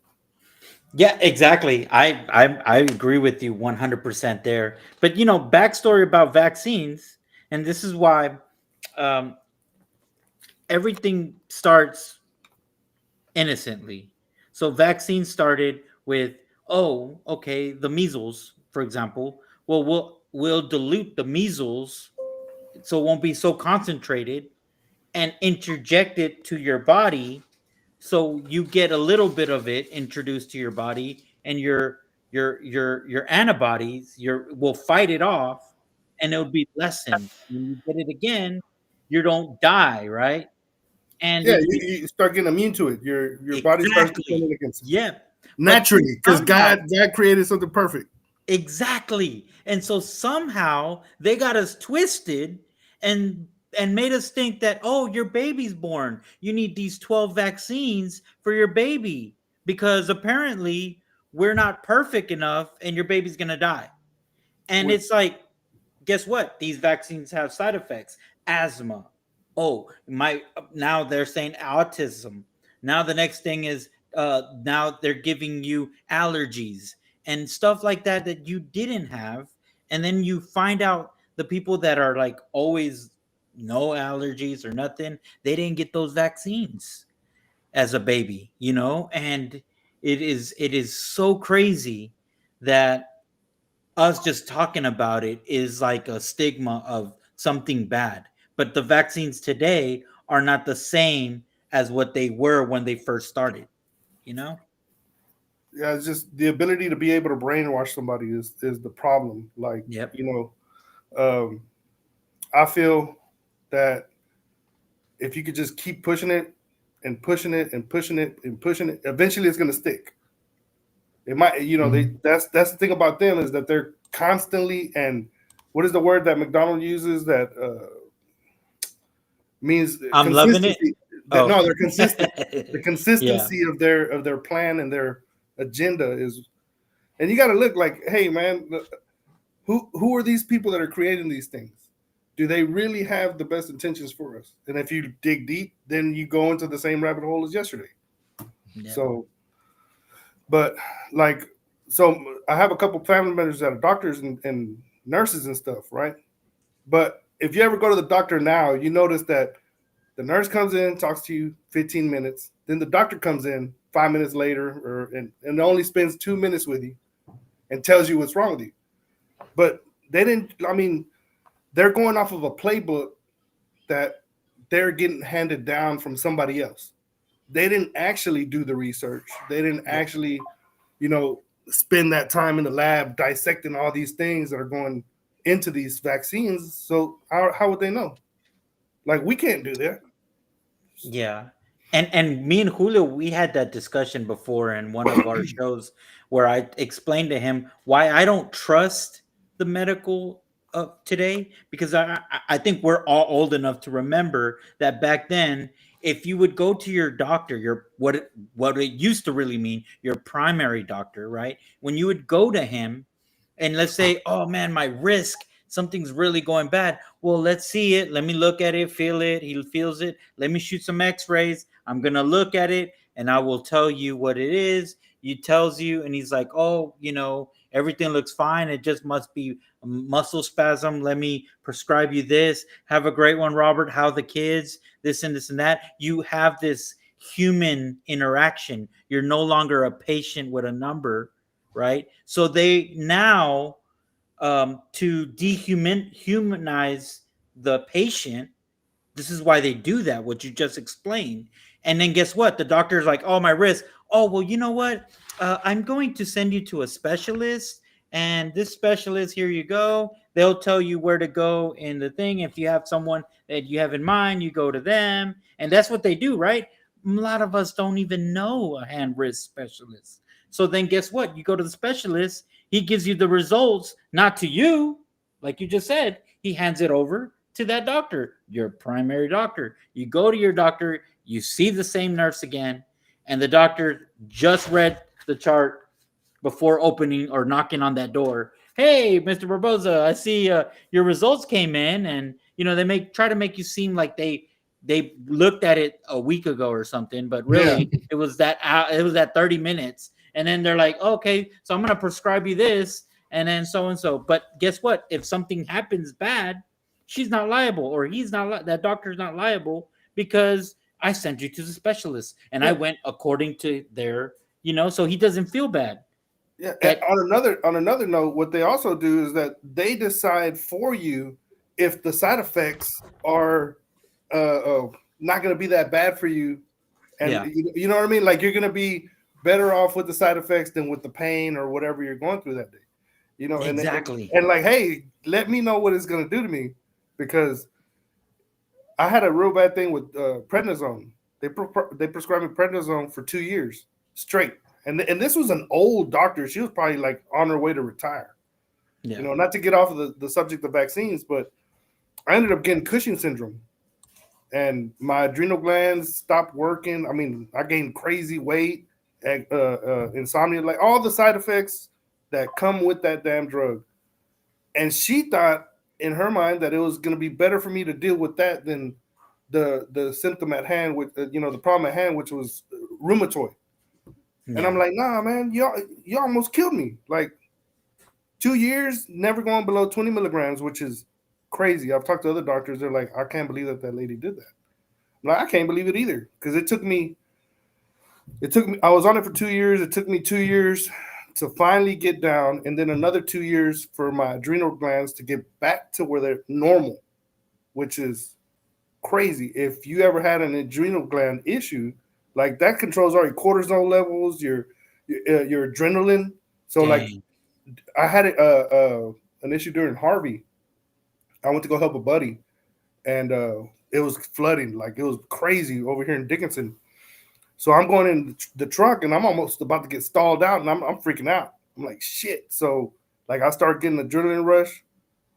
Yeah, exactly. I agree with you 100% there. But backstory about vaccines, and this is why um, everything starts innocently. So vaccines started with, oh, okay, the measles, for example. Well, we'll dilute the measles so it won't be so concentrated and interject it to your body so you get a little bit of it introduced to your body, and your antibodies will fight it off, and it'll be lessened. When you get it again, you don't die, right? And Yeah, you start getting immune to it. Your body starts exactly, defending against it yeah. But naturally because somehow, God created something perfect. exactly. And so somehow they got us twisted and made us think that, oh, your baby's born. You need these 12 vaccines for your baby because apparently we're not perfect enough and your baby's going to die. And Which it's like, guess what? These vaccines have side effects. Asthma. Oh, my now they're saying autism. Now the next thing is now they're giving you allergies and stuff like that that you didn't have. And then you find out the people that are like always no allergies or nothing, they didn't get those vaccines as a baby, and it is so crazy that us just talking about it is like a stigma of something bad. But the vaccines today are not the same as what they were when they first started, you know? Yeah, it's just the ability to be able to brainwash somebody is the problem. Like, Yep. um, I feel that if you could just keep pushing it and pushing it and pushing it and pushing it, eventually it's going to stick. It might, Mhm. that's the thing about them is that they're constantly, and what is the word that McDonald uses that means I'm loving it. consistency? That Oh, no, they're consistent. The yeah, consistency of their plan and their agenda is, and you got to look like, hey man, who are these people that are creating these things? Do they really have the best intentions for us? And if you dig deep, then you go into the same rabbit hole as yesterday. yeah. So, but like, so I have a couple family members that are doctors and nurses and stuff, right? But if you ever go to the doctor now, you notice that the nurse comes in, talks to you 15 minutes. Then the doctor comes in 5 minutes later, and only spends 2 minutes with you and tells you what's wrong with you. But they didn't. I mean, they're going off of a playbook that they're getting handed down from somebody else. They didn't actually do the research. They didn't actually, you know, spend that time in the lab dissecting all these things that are going into these vaccines. So how would they know? Like we can't do that. Yeah. And me and Julio, we had that discussion before in one of our shows where I explained to him why I don't trust the medical of today, because I think we're all old enough to remember that back then, if you would go to your doctor, your what it used to really mean, your primary doctor, right? When you would go to him, and let's say, oh man, my risk, something's really going bad. Well, let's see it. Let me look at it, feel it. He feels it. Let me shoot some x-rays. I'm going to look at it and I will tell you what it is. He tells you, and he's like, oh, everything looks fine. It just must be a muscle spasm. Let me prescribe you this. Have a great one, Robert. How the kids, this and this and that. You have this human interaction. You're no longer a patient with a number, right? So they now, to humanize the patient, this is why they do that, what you just explained. And then guess what? The doctor's like, oh, my wrist. Oh, well, you know what? I'm going to send you to a specialist. And this specialist, here you go. They'll tell you where to go in the thing. If you have someone that you have in mind, you go to them. And that's what they do, right? A lot of us don't even know a hand wrist specialist. So then guess what? You go to the specialist. He gives you the results, not to you, like you just said. He hands it over to that doctor, your primary doctor. You go to your doctor, you see the same nurse again, and the doctor just read the chart before opening or knocking on that door. Hey, Mr. Barboza, I see your results came in, and they try to make you seem like they looked at it a week ago or something, but Yeah. really it was that 30 minutes, and then they're like, okay, so I'm gonna prescribe you this, and then so and so. But guess what? If something happens bad, she's not liable, or he's not. That doctor's not liable because I sent you to the specialist, and I Yeah. went according to their. So he doesn't feel bad. Yeah. And That on another note, what they also do is that they decide for you if the side effects are not going to be that bad for you, and Yeah, you know what I mean. Like you're going to be better off with the side effects than with the pain or whatever you're going through that day. exactly. And like, hey, let me know what it's going to do to me because I had a real bad thing with prednisone. They prescribed me prednisone for 2 years straight, and this was an old doctor. She was probably like on her way to retire. Yeah, Not to get off of the subject of vaccines, but I ended up getting Cushing syndrome, and my adrenal glands stopped working. I mean, I gained crazy weight, and, insomnia, like all the side effects that come with that damn drug. And she thought in her mind that it was going to be better for me to deal with that than the symptom at hand, with the problem at hand, which was rheumatoid. And yeah, I'm like, nah, man, you almost killed me. Like 2 years, never going below 20 milligrams, which is crazy. I've talked to other doctors. They're like, I can't believe that lady did that. I'm like, I can't believe it either because it took me. I was on it for 2 years. It took me 2 years to finally get down, and then another 2 years for my adrenal glands to get back to where they're normal, which is crazy. If you ever had an adrenal gland issue, like that controls all your cortisol levels, your adrenaline. So like dang, I had an issue during Harvey. I went to go help a buddy, and it was flooding like it was crazy over here in Dickinson. So I'm going in the truck and I'm almost about to get stalled out, and I'm freaking out. I'm like, shit. So like I start getting adrenaline rush.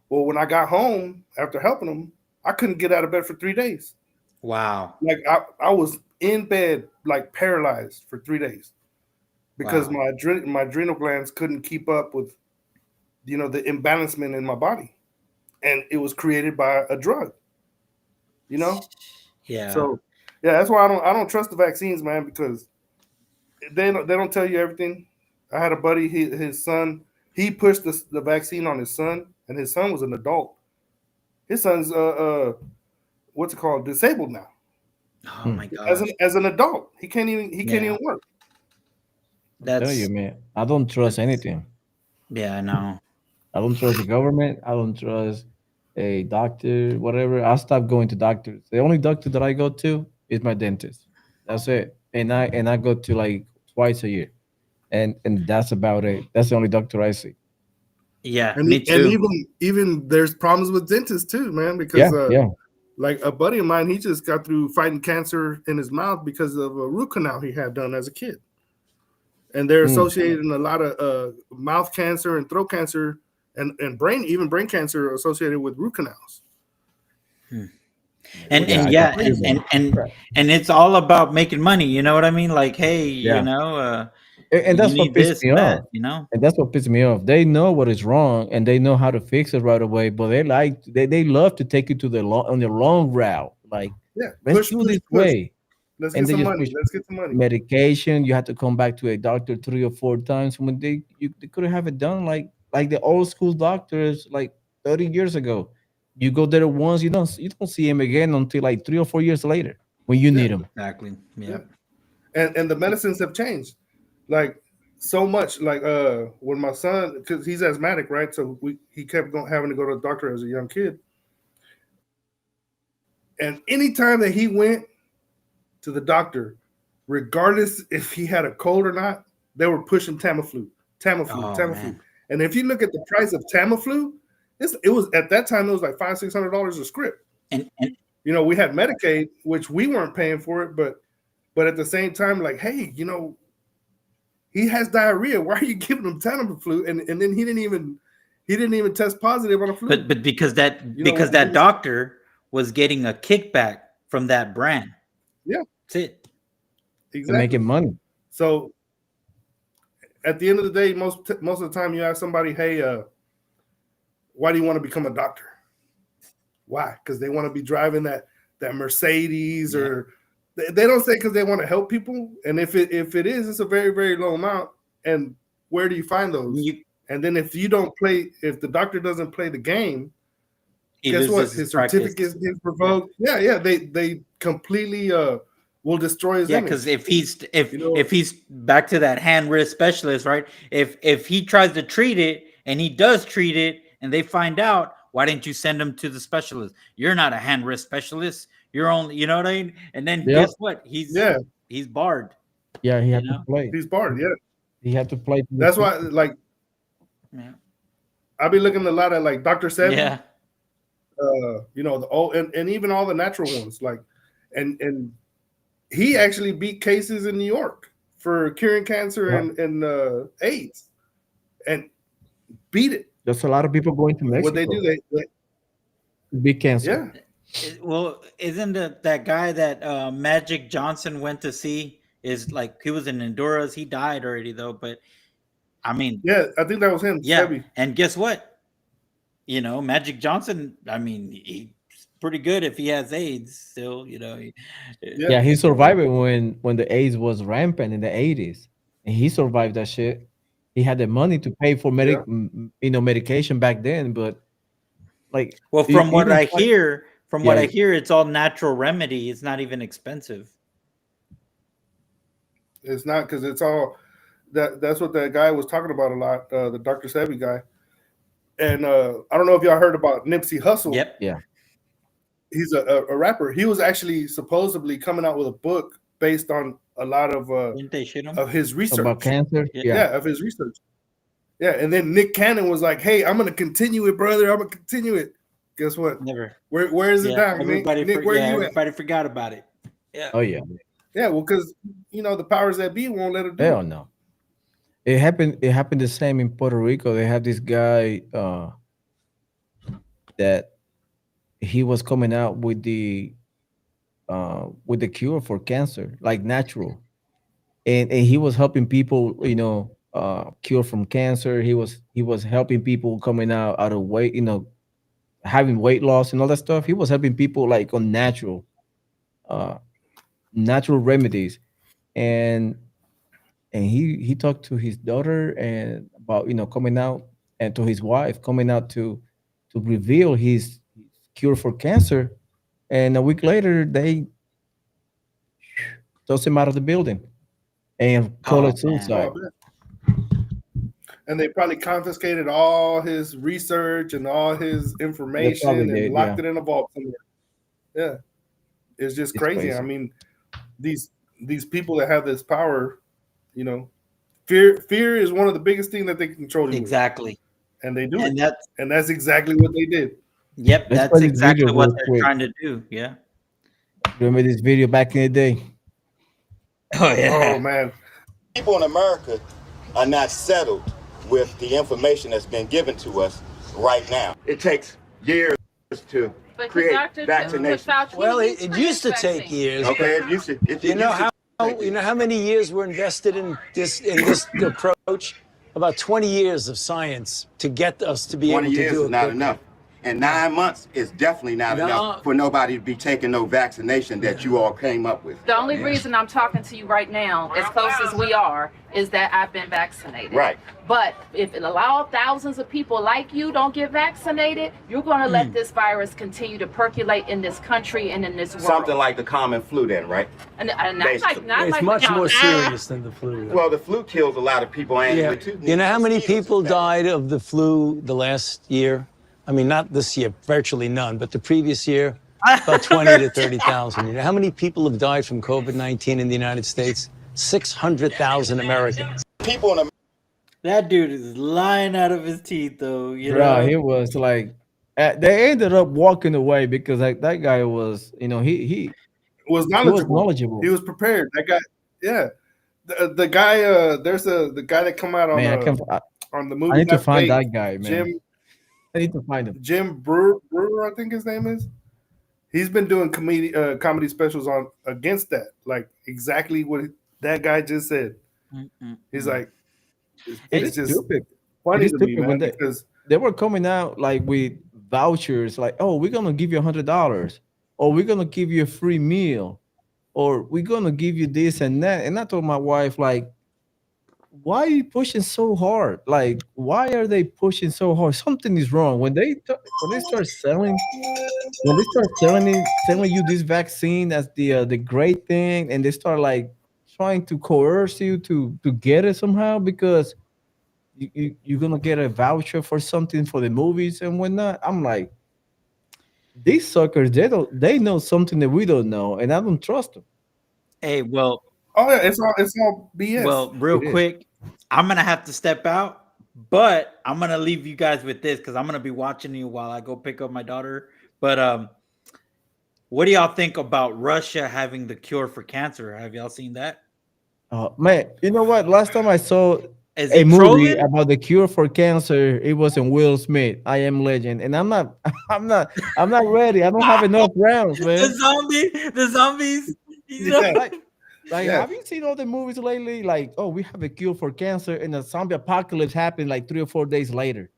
Well, when I got home after helping him, I couldn't get out of bed for 3 days. Wow. Like I was in bed like paralyzed for 3 days because Wow. my adrenal glands couldn't keep up with the imbalancement in my body, and it was created by a drug. You know, Yeah. so yeah, that's why I don't trust the vaccines, man, because they don't tell you everything. I had a buddy, his son, he pushed the vaccine on his son, and his son was an adult. His son's what's it called, disabled now. Oh Hmm. my As gosh. an adult, he can't even work. I'm telling you, That's man, I don't trust that's anything. yeah, I know. I don't trust the government. I don't trust a doctor, whatever. I stopped going to doctors. The only doctor that I go to is my dentist. That's it. And I go to like twice a year. And that's about it. That's the only doctor I see. Yeah, And me and too. even there's problems with dentists too, man, because Yeah, yeah. like a buddy of mine, he just got through fighting cancer in his mouth because of a root canal he had done as a kid, and they're Mm. associating a lot of mouth cancer and throat cancer and brain cancer associated with root canals, Hmm. And which Yeah, is and I got yeah, crazy. and it's all about making money, you know what I mean? Like, hey, yeah. And you that's what need pissed this me and that, off. you know? And that's what pissed me off. They know what is wrong and they know how to fix it right away, but they love to take you to on the long route. Like, Yeah, let's push, do push, this push. way. Let's And get they some just money. push Let's get some money. medication. You have to come back to a doctor 3 or 4 times when they could have it done like the old school doctors like 30 years ago. You go there once, you don't see him again until like 3 or 4 years later when you Yeah, need him. Exactly. yeah. Yep. And the medicines have changed, like so much. Like when my son, because he's asthmatic, right? So he kept having to go to the doctor as a young kid, and anytime that he went to the doctor, regardless if he had a cold or not, they were pushing Tamiflu, Tamiflu, Oh Tamiflu. man. And if you look at the price of Tamiflu, it was at that time it was like $500-$600 a script. And We had Medicaid, which we weren't paying for it, but at the same time, like, hey, he has diarrhea. Why are you giving him Tamiflu? And then he didn't even test positive on the flu. but because He that was, doctor was getting a kickback from that brand. yeah, That's it. They're making exactly. money. So at the end of the day, most of the time, you ask somebody, hey, why do you want to become a doctor? Why? Because they want to be driving that Mercedes, Yeah. or they don't say because they want to help people. And if it is, it's a very, very low amount. And where do you find those? You And then if the doctor doesn't play the game, he guess what? loses his His certificate practice. gets revoked. Yeah. They completely will destroy his Yeah, because image. if he's back to that hand wrist specialist, right? If he tries to treat it and he does treat it and they find out, why didn't you send him to the specialist? You're not a hand wrist specialist. You're only, you know what I mean? And then Yeah, guess what? Yeah, He's barred, yeah. He you had to know? play. he's barred. Yeah, He had to play to the that's why. system. Like Yeah. I've been looking a lot at like Dr. Sebi, Yeah. the old and even all the natural ones. Like, and he actually beat cases in New York for curing cancer Yeah. and AIDS, and beat it. There's a lot of people going to What they Mexico. do, they Big cancer. yeah, Well, isn't that guy that Magic Johnson went to see is like he was in Honduras. He died already though, but I mean, yeah. I think that was him, yeah. Sebi. And guess what? Magic Johnson. I mean, he's pretty good if he has AIDS. Still, Yeah, Yeah, he survived it when the AIDS was rampant in the 80s, and he survived that shit. He had the money to pay for yeah. medication back then, but like well, even from what yeah, I hear, it's all natural remedy. It's not even expensive. It's not because it's all that's what that guy was talking about a lot. The Dr. Sebi guy, and I don't know if y'all heard about Nipsey Hussle. Yep. yeah, He's a rapper. He was actually supposedly coming out with a book based on a lot Didn't they shoot him? of his about research. cancer. Yeah. Yeah, Yeah, of his research. Yeah, and then Nick Cannon was like, "Hey, I'm gonna continue it, brother. I'm gonna continue it." Guess what? Never. Where is it Yeah. now, Nick? Nick, where you at? Everybody forgot about it. Yeah. oh yeah. Yeah, well, because the powers that be won't let her do Hell it. no. It happened the same in Puerto Rico. They have this guy that he was coming out with the cure for cancer, like natural. And he was helping people, cure from cancer. He was helping people coming out of weight, having weight loss and all that stuff. He was helping people like on uh natural remedies. And and he talked to his daughter and about coming out, and to his wife coming out to reveal his cure for cancer. And a week later they tossed him out of the building and call Oh it man. Oh, I suicide. bet. And they probably confiscated all his research and all his They probably information and did, locked yeah. it in a vault somewhere. Yeah, it's just It's crazy. I crazy. mean, these these people that have this power, you know, fear is one of the biggest things that they can control you with, Exactly. and they do it. And that's And that's exactly what they did. yep, Let's play that's this video exactly what real they're quick. trying to do. Yeah. Remember this video back in the day? Oh Oh yeah. man, People in America are not settled with the information that's been given to us right now. It takes years to create vaccinations. Well, it used to take years. Okay, it used to. You know how many years were invested in this approach? About 20 years of science to get us to be 20 able to years do is it not quickly. enough. And 9 months is definitely not No. enough for nobody to be taking no vaccination that you all came up with. The only reason I'm talking to you right now, as close as we are, is that I've been vaccinated. Right. But if it allow thousands of people like you don't get vaccinated, you're going to let this virus continue to percolate in this country and in this world. Something like the common flu then, right? And not Basically. not It's like much the more common- serious than the flu. Well, the flu kills a lot of people annually too. You know how many people died of the flu the last year? I mean, not this year, virtually none, but the previous year, about 20 to 30,000. You know how many people have died from COVID-19 in the United States? 600,000 Americans. People in That dude is lying out of his teeth though, you Bro, know? he was like, they ended up walking away because like that guy was, was he was knowledgeable. He knowledgeable. was prepared. That guy, yeah. The guy, the guy that come out Man, on the I movie need to Not find Fake, that guy, man. I need to find him. Jim Brewer, I think his name is. He's been doing comedy specials on against that, like exactly what that guy just said. He's like, It it's is just stupid. It funny is to me, stupid when man, because they were coming out like with vouchers, like, oh, we're gonna give you $100, or we're gonna give you a free meal, or we're gonna give you this and that. And I told my wife, like, why are you pushing so hard? Like, why are they pushing so hard? Something is wrong when when they start selling when they start selling you this vaccine as the great thing, and they start like trying to coerce you to get it somehow because you're gonna get a voucher for something for the movies and whatnot. I'm like, these suckers, they know something that we don't know, and I don't trust them. Hey, well, oh yeah, it's all BS. real It is. quick, I'm gonna have to step out, but I'm gonna leave you guys with this because I'm gonna be watching you while I go pick up my daughter. But what do y'all think about Russia having the cure for cancer? Have y'all seen that? Man, you know what? Last time I saw Is a he movie trolling? about the cure for cancer, it was in Will Smith. I Am Legend, and I'm not, I'm not ready. I don't have enough rounds, man. The zombies. You know? Yeah. Like, Yeah. have you seen all the movies lately? Like, oh, we have a cure for cancer, and the zombie apocalypse happened like 3 or 4 days later.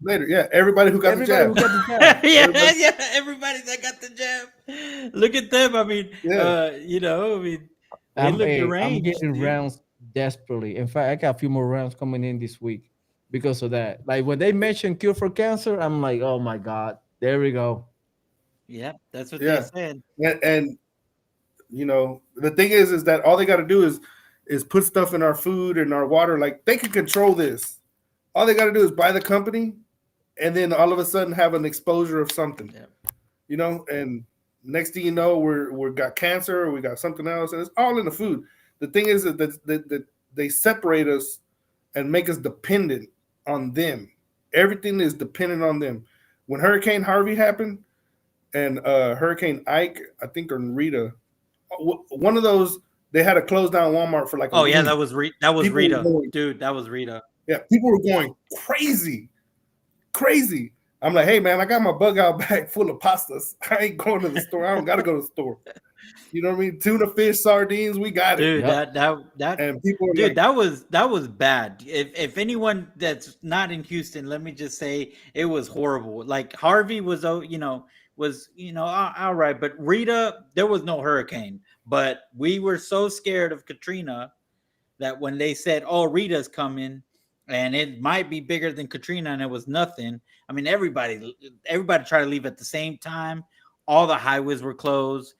Later, yeah, everybody who got Everybody the who jab. got the jab. Yeah, everybody that got the jab. Look at them. I mean, Yeah. they look I'm deranged, getting dude. rounds desperately. In fact, I got a few more rounds coming in this week because of that. Like when they mentioned cure for cancer, I'm like, oh my god, there we go. Yeah, that's what Yeah. they said. And the thing is that all they got to do is put stuff in our food and our water. Like they can control this. All they got to do is buy the company, and then all of a sudden have an exposure of something. Yeah. And next thing you know, we're got cancer or we got something else, and it's all in the food. The thing is that they separate us and make us dependent on them. Everything is dependent on them. When Hurricane Harvey happened and Hurricane Ike, I think, or Rita, one of those, they had to close down Walmart for like a Oh week. yeah, that was People were Rita, going, dude. That was Rita. yeah, people were going crazy, crazy. I'm like, hey man, I got my bug out bag full of pastas. I ain't going to the store. I don't got to go to the store. You know what I mean? Tuna fish, sardines, we got it. Dude, that And people are dude, like, that was bad. If anyone that's not in Houston, let me just say it was horrible. Like Harvey was, all right, but Rita, there was no hurricane, but we were so scared of Katrina that when they said, "Oh, Rita's coming," and it might be bigger than Katrina, and it was nothing. I mean, everybody tried to leave at the same time. All the highways were closed.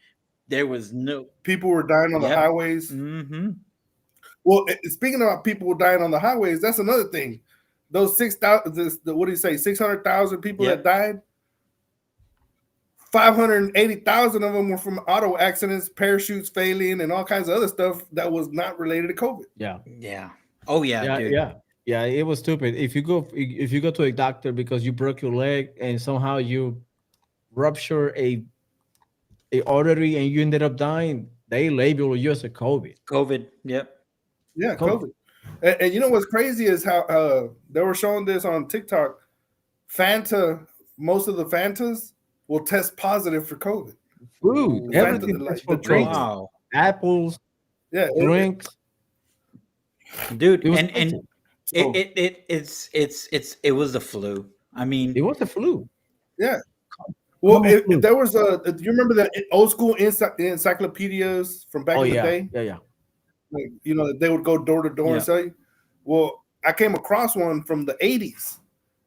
There was no people were dying on the Yep. highways. Mm-hmm. Well, speaking about people dying on the highways, that's another thing. Those 6,000, what do you say, 600,000 people that died? 580,000 of them were from auto accidents, parachutes failing, and all kinds of other stuff that was not related to COVID. Yeah. Yeah. Oh yeah, dude. Yeah. It was stupid. If you go to a doctor because you broke your leg and somehow you rupture a artery and you ended up dying, they label you as a COVID. COVID. Yep. Yeah, COVID. And you know what's crazy is how they were showing this on TikTok. Fanta, most of the Fantas will test positive for COVID. Food, everything like for the drinks, Wow. apples, yeah, drinks. Dude, It was and crazy. it was the flu. I mean, It was the flu. Yeah. Well, Common flu. there was do you remember the old school encyclopedias from back Oh in the yeah, day? yeah. Like, you know, they would go door to door Yeah. and sell you. Well, I came across one from the 80s,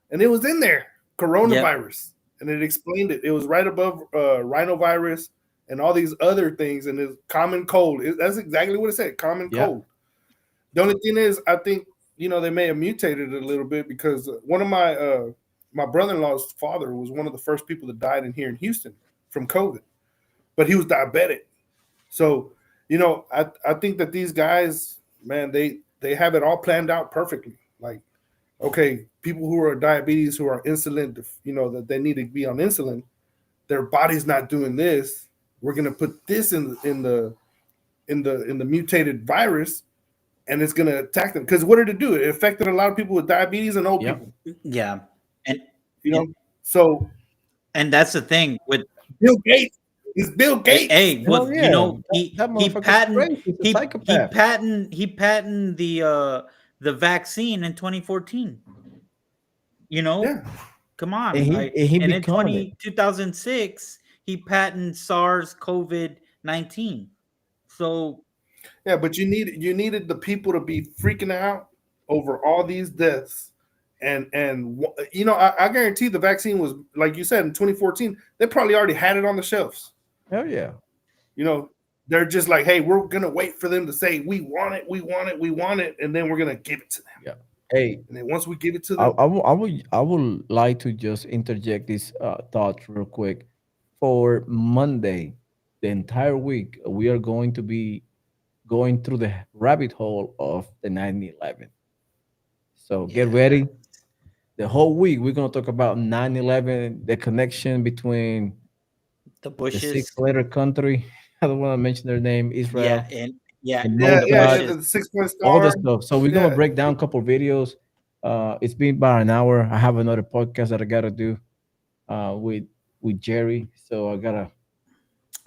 and it was in there, coronavirus, and it explained it. It was right above rhinovirus and all these other things, and it's common cold. That's exactly what it said, common cold. The only thing is, I think, you know, they may have mutated it a little bit because one of my brother-in-law's father was one of the first people that died in here in Houston from COVID, but he was diabetic. So, you know, I think that these guys, man, they have it all planned out perfectly. Like, okay, people who are diabetes, who are insulin, you know, that they need to be on insulin, their body's not doing this. We're gonna put this in the mutated virus, and it's gonna attack them. Because what did it do? It affected a lot of people with diabetes and old people. yeah, and You know, so and that's the thing with Bill Gates. It's Bill Gates. Hey, Hell well, yeah. you know, he motherfucker's patent crazy. He's a he psychopath. patent the vaccine in 2014. You know, Yeah. come on, And he and in become it. 2006 he patented SARS COVID-19. So Yeah, but you needed the people to be freaking out over all these deaths, and you know, I guarantee the vaccine was, like you said, in 2014. They probably already had it on the shelves. Hell yeah. You know, they're just like, hey, we're gonna wait for them to say we want it, we want it, we want it, and then we're gonna give it to them. Yeah. Hey, And then once we give it to I, them, I would like to just interject this thought real quick. For Monday, the entire week, we are going to be going through the rabbit hole of the 9/11. So get ready. The whole week, we're going to talk about 9/11, the connection between the the Bushes, six-letter country. I don't want to mention their name, Israel, yeah, and and yeah, Mossad, the 6-point all the star. stuff. So we're gonna Yeah. break down a couple videos. It's been about an hour. I have another podcast that I gotta do with Jerry. So I gotta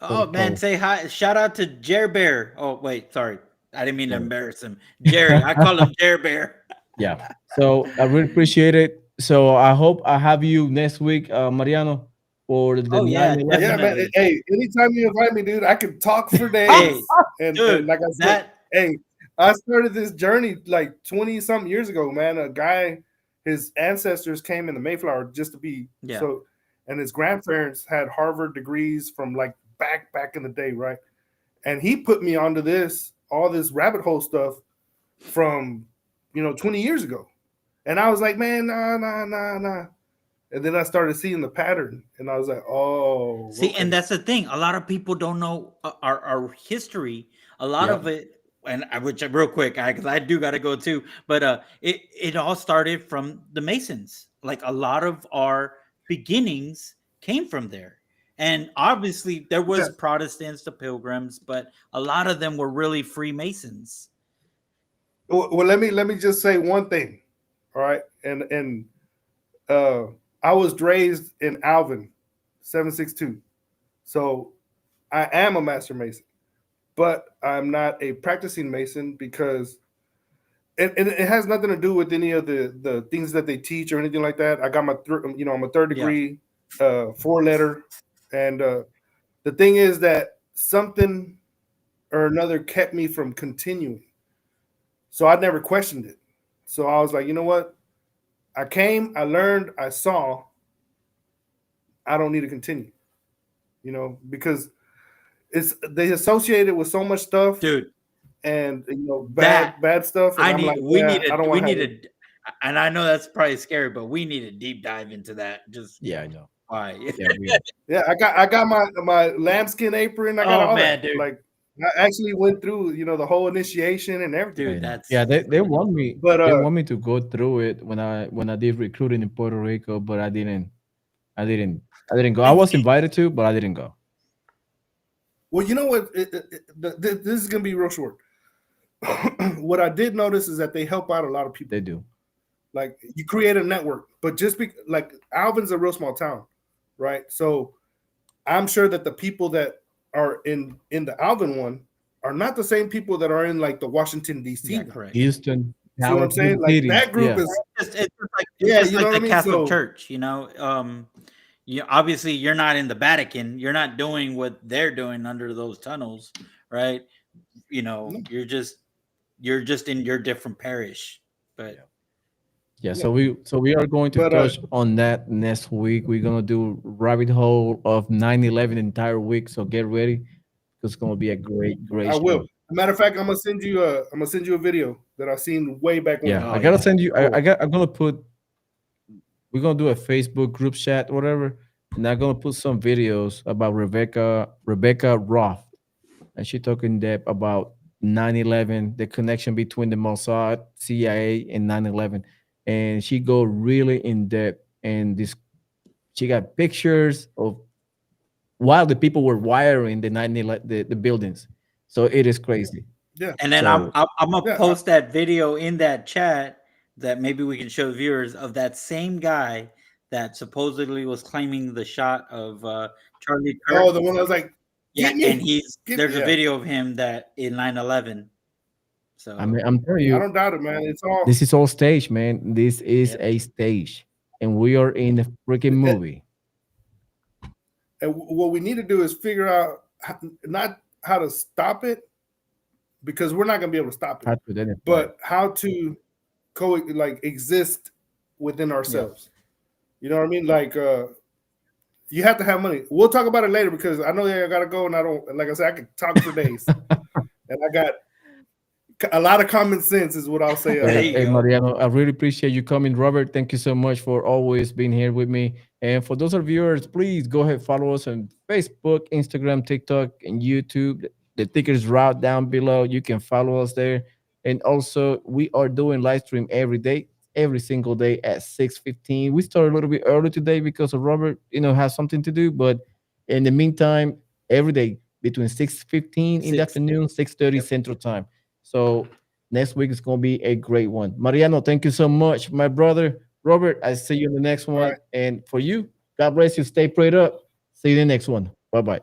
Oh man, go. say hi. Shout out to Jer Bear. Oh wait, sorry. I didn't mean to embarrass him. Jerry. I call him Jer Bear. Yeah. So I really appreciate it. So I hope I have you next week, Mariano, for the Oh yeah, 9/11. Yeah, man. definitely. Hey, anytime you invite me, dude, I can talk for days. Hey, and dude, like I said, that hey, I started this journey like 20 something years ago, man. A guy, his ancestors came in the Mayflower just to be Yeah. so, and his grandparents had Harvard degrees from like back in the day, right? And he put me onto all this rabbit hole stuff from 20 years ago. And I was like, man, nah. And then I started seeing the pattern, and I was like, oh, See, okay. and that's the thing. A lot of people don't know our history. A lot Yeah. of it, and which real quick, because I do got to go too. But it all started from the Masons. Like a lot of our beginnings came from there, And obviously there Yeah. was Protestants, the Pilgrims, but a lot of them were really Freemasons. Well, let me just say one thing. All right, and uh, I was raised in Alvin, 762. So I am a master mason, but I'm not a practicing mason because and it has nothing to do with any of the things that they teach or anything like that. I got my I'm a third Yeah. degree, 4 letter, and the thing is that something or another kept me from continuing. So I never questioned it. So I was like, you know what? I came, I learned, I saw. I don't need to continue. Because it's they associate it with so much stuff Dude, and that bad stuff, and I I'm need like, we yeah, need I don't we want to have need it. a and I know that's probably scary, but we need a deep dive into that. Just Yeah, I know. why. Yeah, we Yeah, I got my lambskin apron. I got Oh all man, that. dude. Like I actually went through the whole initiation and everything. Dude, I know. that's Yeah, But they want me to go through it when I did recruiting in Puerto Rico, but I didn't I didn't go. I was invited to, but I didn't go. well, you know what? This is gonna be real short. What I did notice is that they help out a lot of people. They do. Like you create a network, but like Alvin's a real small town, right? So I'm sure that the people that are in the Alvin one are not the same people that are in like the Washington D.C. yeah, one. correct. Houston, See what I'm Dallas, saying? big Like cities. that group Yeah. is It's yeah, just you know like what I the mean. Catholic So Church, you know. You obviously you're not in the Vatican. You're not doing what they're doing under those tunnels, right? You know, you're just in your different parish. But Yeah, yeah, so we are going to but touch on that next week. We're gonna do rabbit hole of 9/11 entire week. So get ready because it's gonna be a great I will. show. Matter of fact, I'm gonna send you a video that I seen way back Yeah, when. oh I gotta yeah, send you. Oh, I'm gonna put. We're gonna do a Facebook group chat, whatever, and I'm gonna put some videos about Rebecca Roth, and she talk in depth about 9/11, the connection between the Mossad, CIA, and 9/11, and she go really in depth. And this, she got pictures of while the people were wiring the 9/11 the buildings. So it is crazy. yeah, and then I'm So I'm, I'm gonna yeah. post that video in that chat that maybe we can show viewers of that same guy that supposedly was claiming the shot of Charlie Kirk. Oh, the one that was like, Yeah, get and me, get there's me. a Yeah, video of him that in 9/11. I So mean, I'm telling I you, don't doubt it, man. It's all. this is all stage, man. This is yep. a stage, and we are in a freaking movie. And what we need to do is figure out not how to stop it because we're not going to be able to stop it, How to identify it. but how to like exist within Yeah. ourselves. You know what I mean? Like you have to have money. We'll talk about it later because I know I got to go and I don't. Like I said, I could talk for days, and I got a lot of common sense is what I'll say. There you Hey, go. Mariano, I really appreciate you coming. Robert, thank you so much for always being here with me. And for those of viewers, please go ahead follow us on Facebook, Instagram, TikTok, and YouTube. The tickers route down below. You can follow us there. And also, we are doing live stream every day, every single day at 6:15. We started a little bit early today because of Robert, has something to do. But in the meantime, every day between 6:15 in the Six. afternoon, 6:30 Yep. Central Time. So next week is going to be a great one. Mariano, thank you so much. My brother, Robert, I see you in the next All one. right. And for you, God bless you. Stay prayed up. See you in the next one. Bye bye.